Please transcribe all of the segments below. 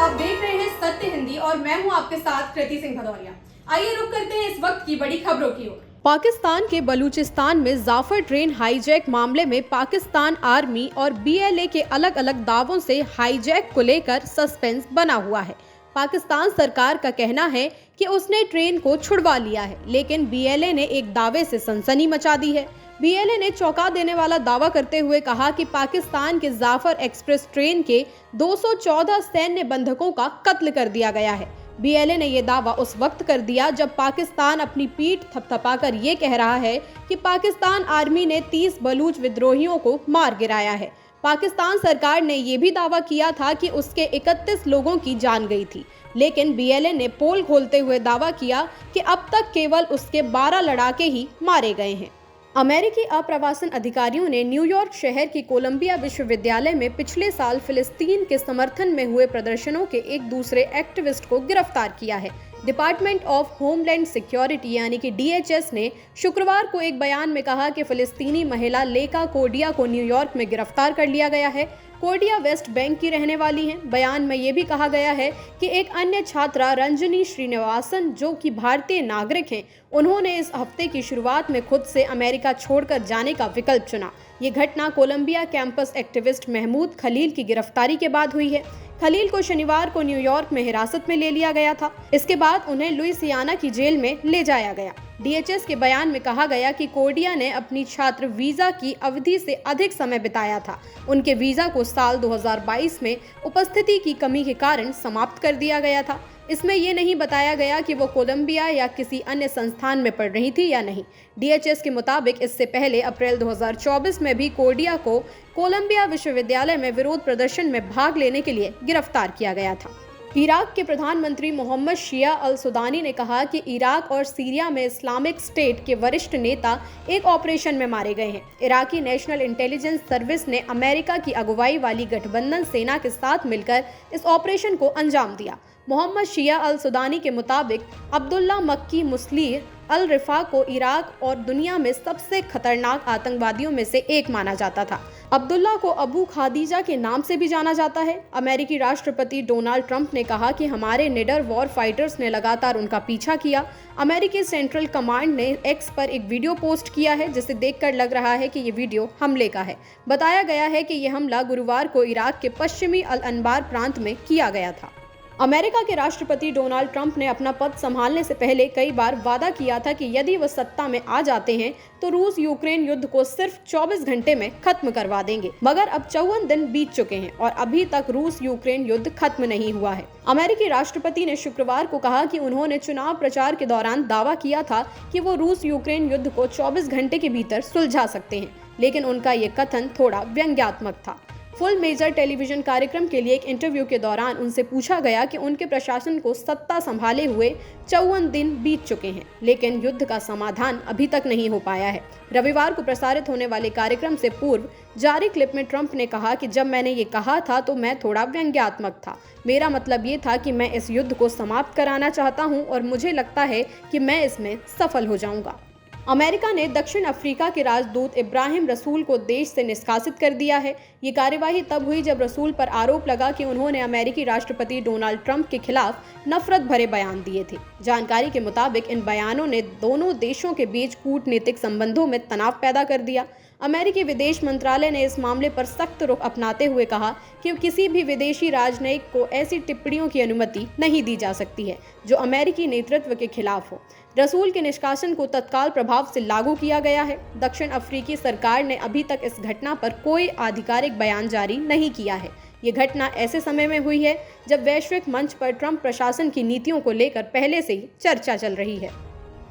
आप देख रहे हैं सत्य हिंदी और मैं हूं आपके साथ कृति सिंह भदौरिया। आइए रुक करते हैं इस वक्त की बड़ी खबरों की ओर। पाकिस्तान के बलूचिस्तान में जाफर ट्रेन हाईजैक मामले में पाकिस्तान आर्मी और बीएलए के अलग अलग दावों से हाईजैक को लेकर सस्पेंस बना हुआ है। पाकिस्तान सरकार का कहना है कि उसने ट्रेन को छुड़वा लिया है, लेकिन बीएलए ने एक दावे से सनसनी मचा दी है। बीएलए ने चौंका देने वाला दावा करते हुए कहा कि पाकिस्तान के जाफर एक्सप्रेस ट्रेन के 214 सैन्य बंधकों का कत्ल कर दिया गया है। बीएलए ने यह दावा उस वक्त कर दिया जब पाकिस्तान अपनी पीठ थपथपाकर ये कह रहा है कि पाकिस्तान आर्मी ने 30 बलूच विद्रोहियों को मार गिराया है। पाकिस्तान सरकार ने यह भी दावा किया था कि उसके 31 लोगों की जान गई थी, लेकिन बीएलए ने पोल खोलते हुए दावा किया कि अब तक केवल उसके 12 लड़ाके ही मारे गए हैं। अमेरिकी अप्रवासन अधिकारियों ने न्यूयॉर्क शहर की कोलंबिया विश्वविद्यालय में पिछले साल फिलिस्तीन के समर्थन में हुए प्रदर्शनों के एक दूसरे एक्टिविस्ट को गिरफ्तार किया है। डिपार्टमेंट ऑफ होमलैंड सिक्योरिटी यानी कि डीएचएस ने शुक्रवार को एक बयान में कहा कि फिलिस्तीनी महिला लेका कोडिया को न्यूयॉर्क में गिरफ्तार कर लिया गया है। कोडिया वेस्ट बैंक की रहने वाली हैं। बयान में ये भी कहा गया है कि एक अन्य छात्रा रंजनी श्रीनिवासन, जो कि भारतीय नागरिक हैं, उन्होंने इस हफ्ते की शुरुआत में खुद से अमेरिका छोड़कर जाने का विकल्प चुना। ये घटना Columbia campus activist Mahmoud Khalil की गिरफ्तारी के बाद हुई है। खलील को शनिवार को न्यूयॉर्क में हिरासत में ले लिया गया था। इसके बाद उन्हें लुइसियाना की जेल में ले जाया गया। डीएचएस के बयान में कहा गया कि कोडिया ने अपनी छात्र वीजा की अवधि से अधिक समय बिताया था। उनके वीजा को साल 2022 में उपस्थिति की कमी के कारण समाप्त कर दिया गया था। इसमें यह नहीं बताया गया कि वो कोलंबिया या किसी अन्य संस्थान में पढ़ रही थी या नहीं। डीएचएस के मुताबिक इससे पहले अप्रैल 2024 में भी कोडिया को कोलंबिया विश्वविद्यालय में विरोध प्रदर्शन में भाग लेने के लिए गिरफ्तार किया गया था। इराक के प्रधानमंत्री मोहम्मद शिया अल सुदानी ने कहा कि इराक और सीरिया में इस्लामिक स्टेट के वरिष्ठ नेता एक ऑपरेशन में मारे गए हैं। इराकी नेशनल इंटेलिजेंस सर्विस ने अमेरिका की अगुवाई वाली गठबंधन सेना के साथ मिलकर इस ऑपरेशन को अंजाम दिया। मोहम्मद शिया अल सुदानी के मुताबिक अब्दुल्ला मक्की मुस्लिह अल रिफा को इराक और दुनिया में सबसे खतरनाक आतंकवादियों में से एक माना जाता था। अब्दुल्ला को अबू खादीजा के नाम से भी जाना जाता है। अमेरिकी राष्ट्रपति डोनाल्ड ट्रंप ने कहा कि हमारे निडर वॉर फाइटर्स ने लगातार उनका पीछा किया। अमेरिकी सेंट्रल कमांड ने एक्स पर एक वीडियो पोस्ट किया है, जिसे देखकर लग रहा है कि ये वीडियो हमले का है। बताया गया है कि यह हमला गुरुवार को इराक के पश्चिमी अल अनबार प्रांत में किया गया था। अमेरिका के राष्ट्रपति डोनाल्ड ट्रंप ने अपना पद संभालने से पहले कई बार वादा किया था कि यदि वह सत्ता में आ जाते हैं तो रूस यूक्रेन युद्ध को सिर्फ 24 घंटे में खत्म करवा देंगे। मगर अब 54 दिन बीत चुके हैं और अभी तक रूस यूक्रेन युद्ध खत्म नहीं हुआ है। अमेरिकी राष्ट्रपति ने शुक्रवार को कहा कि उन्होंने चुनाव प्रचार के दौरान दावा किया था कि वो रूस यूक्रेन युद्ध को 24 घंटे के भीतर सुलझा सकते हैं, लेकिन उनका ये कथन थोड़ा व्यंग्यात्मक था। फुल मेजर टेलीविजन कार्यक्रम के लिए एक इंटरव्यू के दौरान उनसे पूछा गया कि उनके प्रशासन को सत्ता संभाले हुए 54 दिन बीत चुके हैं, लेकिन युद्ध का समाधान अभी तक नहीं हो पाया है। रविवार को प्रसारित होने वाले कार्यक्रम से पूर्व जारी क्लिप में ट्रंप ने कहा कि जब मैंने ये कहा था तो मैं थोड़ा व्यंग्यात्मक था। मेरा मतलब ये था कि मैं इस युद्ध को समाप्त कराना चाहता हूँ और मुझे लगता है कि मैं इसमें सफल हो जाऊंगा। अमेरिका ने दक्षिण अफ्रीका के राजदूत इब्राहिम रसूल को देश से निष्कासित कर दिया है। ये कार्यवाही तब हुई जब रसूल पर आरोप लगा कि उन्होंने अमेरिकी राष्ट्रपति डोनाल्ड ट्रंप के खिलाफ नफरत भरे बयान दिए थे। जानकारी के मुताबिक इन बयानों ने दोनों देशों के बीच कूटनीतिक संबंधों में तनाव पैदा कर दिया। अमेरिकी विदेश मंत्रालय ने इस मामले पर सख्त रुख अपनाते हुए कहा कि किसी भी विदेशी राजनयिक को ऐसी टिप्पणियों की अनुमति नहीं दी जा सकती है जो अमेरिकी नेतृत्व के खिलाफ हो। रसूल के निष्कासन को तत्काल प्रभाव से लागू किया गया है। दक्षिण अफ्रीकी सरकार ने अभी तक इस घटना पर कोई आधिकारिक बयान जारी नहीं किया है। ये घटना ऐसे समय में हुई है जब वैश्विक मंच पर ट्रंप प्रशासन की नीतियों को लेकर पहले से ही चर्चा चल रही है।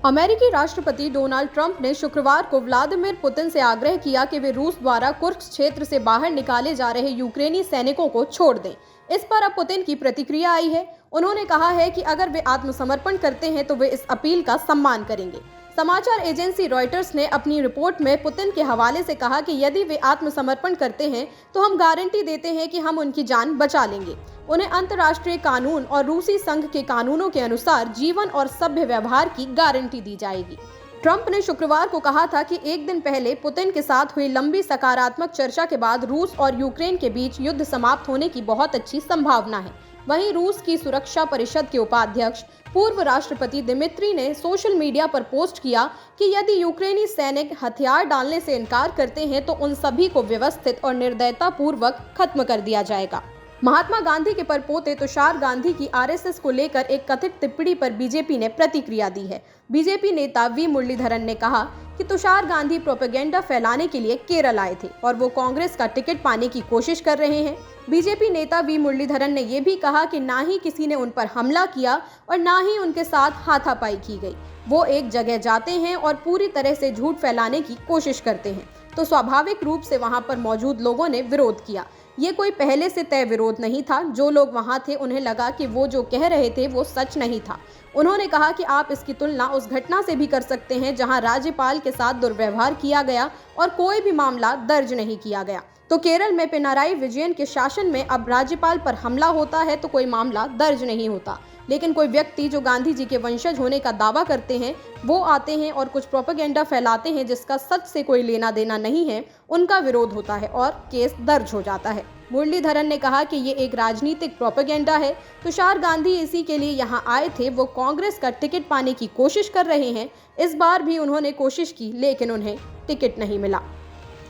अमेरिकी राष्ट्रपति डोनाल्ड ट्रंप ने शुक्रवार को व्लादिमीर पुतिन से आग्रह किया कि वे रूस द्वारा कुर्स्क क्षेत्र से बाहर निकाले जा रहे यूक्रेनी सैनिकों को छोड़ दें। इस पर अब पुतिन की प्रतिक्रिया आई है। उन्होंने कहा है कि अगर वे आत्मसमर्पण करते हैं तो वे इस अपील का सम्मान करेंगे। समाचार एजेंसी रॉयटर्स ने अपनी रिपोर्ट में पुतिन के हवाले से कहा कि यदि वे आत्मसमर्पण करते हैं तो हम गारंटी देते हैं कि हम उनकी जान बचा लेंगे। उन्हें अंतर्राष्ट्रीय कानून और रूसी संघ के कानूनों के अनुसार जीवन और सभ्य व्यवहार की गारंटी दी जाएगी। ट्रंप ने शुक्रवार को कहा था कि एक दिन पहले पुतिन के साथ हुई लंबी सकारात्मक चर्चा के बाद रूस और यूक्रेन के बीच युद्ध समाप्त होने की बहुत अच्छी संभावना है। वहीं रूस की सुरक्षा परिषद के उपाध्यक्ष पूर्व राष्ट्रपति दिमित्री ने सोशल मीडिया पर पोस्ट किया कि यदि यूक्रेनी सैनिक हथियार डालने से इनकार करते हैं तो उन सभी को व्यवस्थित और निर्दयतापूर्वक खत्म कर दिया जाएगा। महात्मा गांधी के परपोते तुषार गांधी की आरएसएस को लेकर एक कथित टिप्पणी पर बीजेपी ने प्रतिक्रिया दी है। बीजेपी नेता वी मुरलीधरन ने कहा कि तुषार गांधी प्रोपेगेंडा फैलाने के लिए केरल आए थे और वो कांग्रेस का टिकट पाने की कोशिश कर रहे हैं। बीजेपी नेता वी मुरलीधरन ने यह भी कहा कि ना ही किसी ने उन पर हमला किया और ना ही उनके साथ हाथापाई की गई। वो एक जगह जाते हैं और पूरी तरह से झूठ फैलाने की कोशिश करते हैं, तो स्वाभाविक रूप से वहां पर मौजूद लोगों ने विरोध किया। ये कोई पहले से तय विरोध नहीं था। जो लोग वहां थे उन्हें लगा कि वो जो कह रहे थे वो सच नहीं था। उन्होंने कहा कि आप इसकी तुलना उस घटना से भी कर सकते हैं जहां राज्यपाल के साथ दुर्व्यवहार किया गया और कोई भी मामला दर्ज नहीं किया गया। तो केरल में पिनाराई विजयन के शासन में अब राज्यपाल पर हमला होता है तो कोई मामला दर्ज नहीं होता, लेकिन कोई व्यक्ति जो गांधी जी के वंशज होने का दावा करते हैं वो आते हैं और कुछ प्रोपेगेंडा फैलाते हैं जिसका सच से कोई लेना देना नहीं है, उनका विरोध होता है और केस दर्ज हो जाता है। मुरलीधरन ने कहा कि ये एक राजनीतिक प्रोपेगेंडा है। तुषार गांधी इसी के लिए यहाँ आए थे। वो कांग्रेस का टिकट पाने की कोशिश कर रहे हैं। इस बार भी उन्होंने कोशिश की लेकिन उन्हें टिकट नहीं मिला।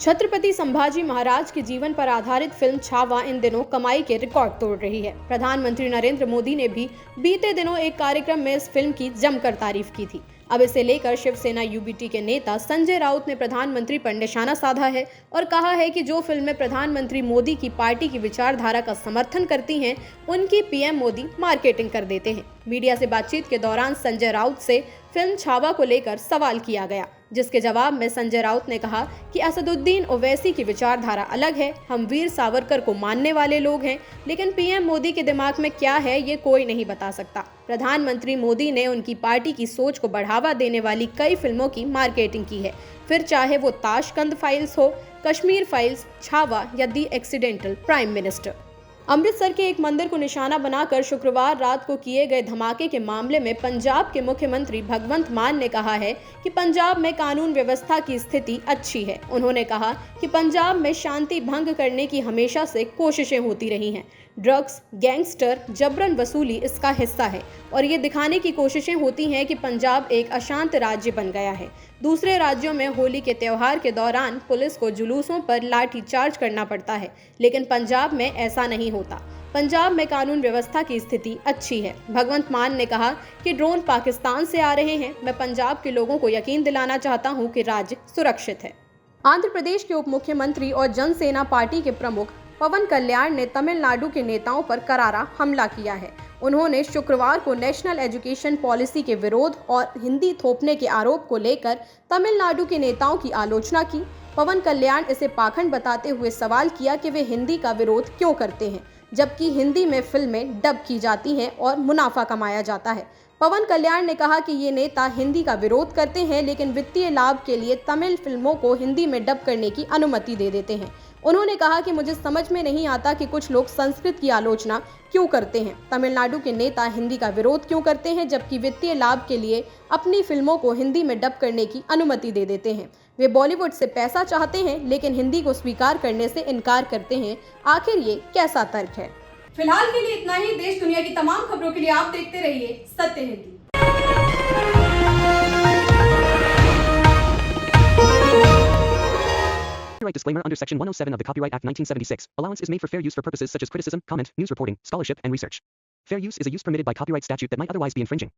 छत्रपति संभाजी महाराज के जीवन पर आधारित फिल्म छावा इन दिनों कमाई के रिकॉर्ड तोड़ रही है। प्रधानमंत्री नरेंद्र मोदी ने भी बीते दिनों एक कार्यक्रम में इस फिल्म की जमकर तारीफ की थी। अब इसे लेकर शिवसेना यूबीटी के नेता संजय राउत ने प्रधानमंत्री पर निशाना साधा है और कहा है कि जो फिल्में प्रधानमंत्री मोदी की पार्टी की विचारधारा का समर्थन करती हैं, उनकी पीएम मोदी मार्केटिंग कर देते हैं। मीडिया से बातचीत के दौरान संजय राउत से फिल्म छावा को लेकर सवाल किया गया, जिसके जवाब में संजय राउत ने कहा कि असदुद्दीन ओवैसी की विचारधारा अलग है। हम वीर सावरकर को मानने वाले लोग हैं, लेकिन पीएम मोदी के दिमाग में क्या है ये कोई नहीं बता सकता। प्रधानमंत्री मोदी ने उनकी पार्टी की सोच को बढ़ावा देने वाली कई फिल्मों की मार्केटिंग की है, फिर चाहे वो ताशकंद फाइल्स हो, कश्मीर फाइल्स, छावा या दी एक्सीडेंटल प्राइम मिनिस्टर। अमृतसर के एक मंदिर को निशाना बनाकर शुक्रवार रात को किए गए धमाके के मामले में पंजाब के मुख्यमंत्री भगवंत मान ने कहा है कि पंजाब में कानून व्यवस्था की स्थिति अच्छी है। उन्होंने कहा कि पंजाब में शांति भंग करने की हमेशा से कोशिशें होती रही हैं। ड्रग्स, गैंगस्टर, जबरन वसूली इसका हिस्सा है और ये दिखाने की कोशिशें होती हैं कि पंजाब एक अशांत राज्य बन गया है। दूसरे राज्यों में होली के त्यौहार के दौरान पुलिस को जुलूसों पर लाठी चार्ज करना पड़ता है, लेकिन पंजाब में ऐसा नहीं होता। पंजाब में कानून व्यवस्था की स्थिति अच्छी है। भगवंत मान ने कहा कि ड्रोन पाकिस्तान से आ रहे हैं। मैं पंजाब के लोगों को यकीन दिलाना चाहता हूं कि राज्य सुरक्षित है। आंध्र प्रदेश के उप मुख्यमंत्री और जनसेना पार्टी के प्रमुख पवन कल्याण ने तमिलनाडु के नेताओं पर करारा हमला किया है। उन्होंने शुक्रवार को नेशनल एजुकेशन पॉलिसी के विरोध और हिंदी थोपने के आरोप को लेकर तमिलनाडु के नेताओं की आलोचना की। पवन कल्याण इसे पाखंड बताते हुए सवाल किया कि वे हिंदी का विरोध क्यों करते हैं, जबकि हिंदी में फिल्में डब की जाती हैं और मुनाफा कमाया जाता है। पवन कल्याण ने कहा कि ये नेता हिंदी का विरोध करते हैं, लेकिन वित्तीय लाभ के लिए तमिल फिल्मों को हिंदी में डब करने की अनुमति दे देते हैं। उन्होंने कहा कि मुझे समझ में नहीं आता कि कुछ लोग संस्कृत की आलोचना क्यों करते हैं। तमिलनाडु के नेता हिंदी का विरोध क्यों करते हैं, जबकि वित्तीय लाभ के लिए अपनी फिल्मों को हिंदी में डब करने की अनुमति दे देते हैं। वे बॉलीवुड से पैसा चाहते हैं, लेकिन हिंदी को स्वीकार करने से इनकार करते हैं। आखिर ये कैसा तर्क है? फिलहाल के लिए इतना ही। देश दुनिया की तमाम खबरों के लिए आप देखते रहिए सत्य Hindi. Copyright disclaimer under Section 107 of the Copyright Act 1976. Allowance is made for fair use for purposes such as criticism, comment, news reporting, scholarship, and research. Fair use is a use permitted by copyright statute that might otherwise be infringing.